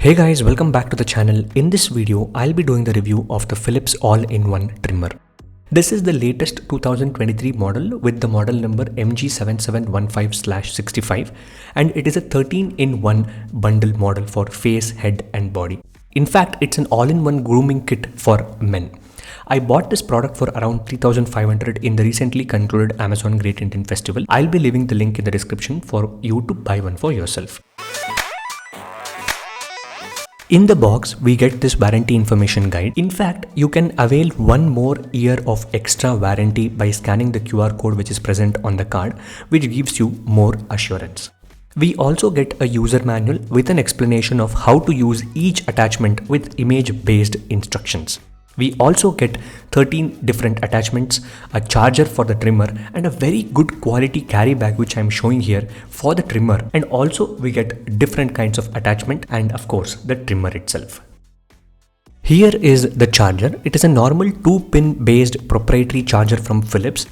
Hey guys, welcome back to the channel. In this video, I'll be doing the review of the Philips all-in-one trimmer. This is the latest 2023 model with the model number MG7715/65 and it is a 13-in-1 bundle model for face, head and body. In fact, it's an all-in-one grooming kit for men. I bought this product for around 3,500 in the recently concluded Amazon Great Indian Festival. I'll be leaving the link in the description for you to buy one for yourself. In the box, we get this warranty information guide. In fact, you can avail one more year of extra warranty by scanning the QR code which is present on the card, which gives you more assurance. We also get a user manual with an explanation of how to use each attachment with image-based instructions. We also get 13 different attachments, a charger for the trimmer and a very good quality carry bag which I am showing here for the trimmer, and also we get different kinds of attachment and of course the trimmer itself. Here is the charger. It is a normal 2-pin based proprietary charger from Philips.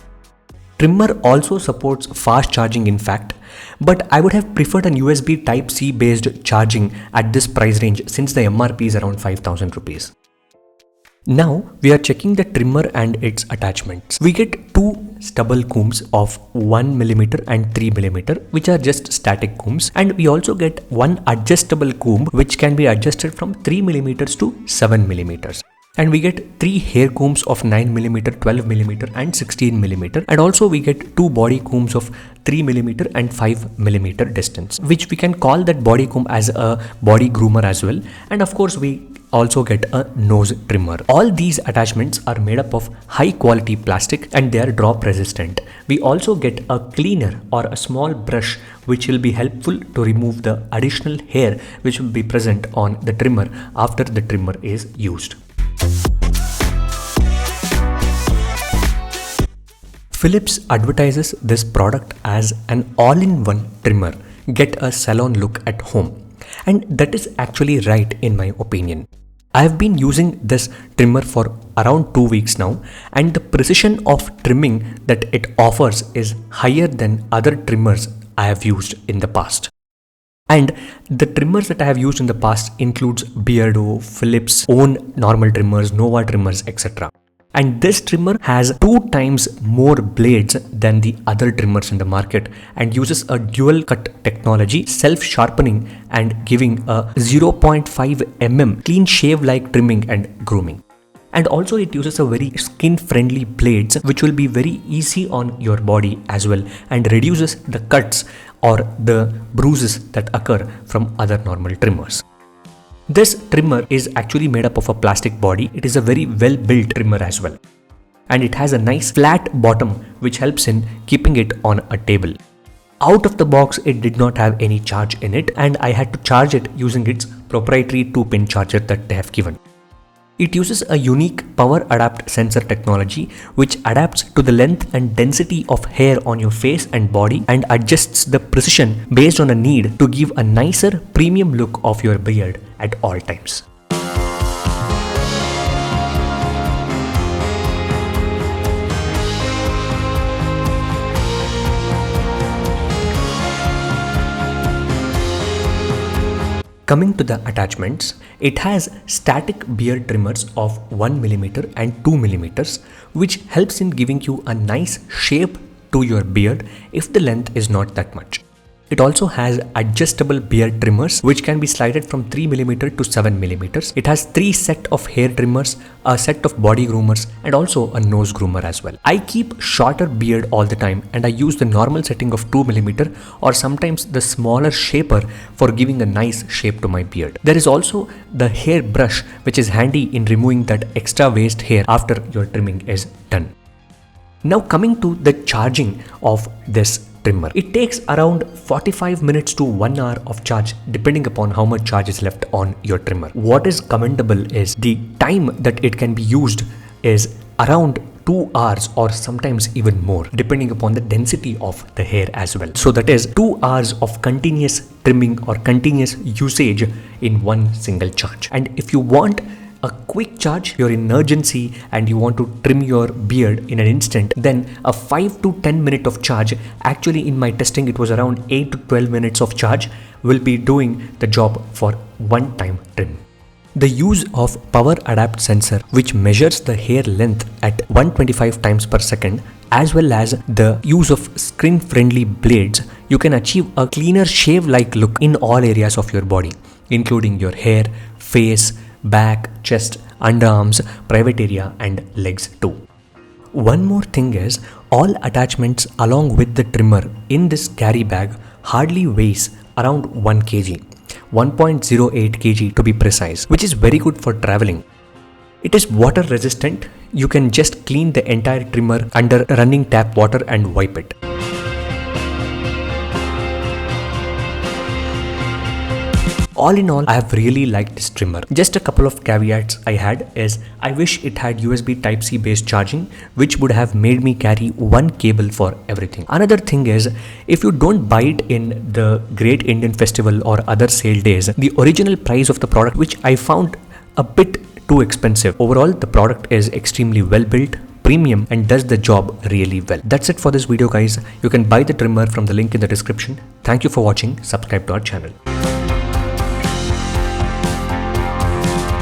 Trimmer also supports fast charging in fact, but I would have preferred an USB Type-C based charging at this price range since the MRP is around 5,000 rupees. Now we are checking the trimmer and its attachments. We get two stubble combs of 1mm and 3mm which are just static combs, and we also get one adjustable comb which can be adjusted from 3mm to 7mm. And we get 3 hair combs of 9mm, 12mm and 16mm, and also we get 2 body combs of 3mm and 5mm distance, which we can call that body comb as a body groomer as well. And of course we also get a nose trimmer. All these attachments are made up of high quality plastic and they are drop resistant. We also get a cleaner or a small brush which will be helpful to remove the additional hair which will be present on the trimmer after the trimmer is used. Philips advertises this product as an all-in-one trimmer. Get a salon look at home. And that is actually right in my opinion. I have been using this trimmer for around 2 weeks now, and the precision of trimming that it offers is higher than other trimmers I have used in the past. And the trimmers that I have used in the past includes Beardo, Philips' own normal trimmers, Nova trimmers, etc. And this trimmer has 2 times more blades than the other trimmers in the market and uses a dual cut technology, self-sharpening and giving a 0.5 mm clean shave like trimming and grooming. And also it uses a very skin friendly blades which will be very easy on your body as well and reduces the cuts or the bruises that occur from other normal trimmers. This trimmer is actually made up of a plastic body. It is a very well built trimmer as well. And it has a nice flat bottom which helps in keeping it on a table. Out of the box, it did not have any charge in it and I had to charge it using its proprietary 2-pin charger that they have given. It uses a unique power adapt sensor technology which adapts to the length and density of hair on your face and body and adjusts the precision based on a need to give a nicer premium look of your beard at all times. Coming to the attachments, it has static beard trimmers of 1mm and 2mm which helps in giving you a nice shape to your beard if the length is not that much. It also has adjustable beard trimmers which can be slided from 3mm to 7mm. It has 3 sets of hair trimmers, a set of body groomers and also a nose groomer as well. I keep shorter beard all the time and I use the normal setting of 2mm or sometimes the smaller shaper for giving a nice shape to my beard. There is also the hair brush which is handy in removing that extra waste hair after your trimming is done. Now coming to the charging of this trimmer. It takes around 45 minutes to 1 hour of charge depending upon how much charge is left on your trimmer. What is commendable is the time that it can be used is around 2 hours or sometimes even more depending upon the density of the hair as well. So that is 2 hours of continuous trimming or continuous usage in one single charge. And if you want a quick charge, you're in urgency and you want to trim your beard in an instant, then a 5 to 10 minute of charge, actually in my testing it was around 8 to 12 minutes of charge, will be doing the job for one-time trim. The use of power adapt sensor, which measures the hair length at 125 times per second, as well as the use of skin friendly blades, you can achieve a cleaner shave like look in all areas of your body, including your hair, face, back, chest, underarms, private area and legs too. One more thing is, all attachments along with the trimmer in this carry bag hardly weighs around 1 kg. 1.08 kg to be precise, which is very good for traveling. It is water resistant. You can just clean the entire trimmer under running tap water and wipe it. All in all, I have really liked this trimmer. Just a couple of caveats I had is, I wish it had USB Type-C based charging, which would have made me carry one cable for everything. Another thing is, if you don't buy it in the Great Indian Festival or other sale days, the original price of the product, which I found a bit too expensive. Overall, the product is extremely well built, premium and does the job really well. That's it for this video guys. You can buy the trimmer from the link in the description. Thank you for watching. Subscribe to our channel.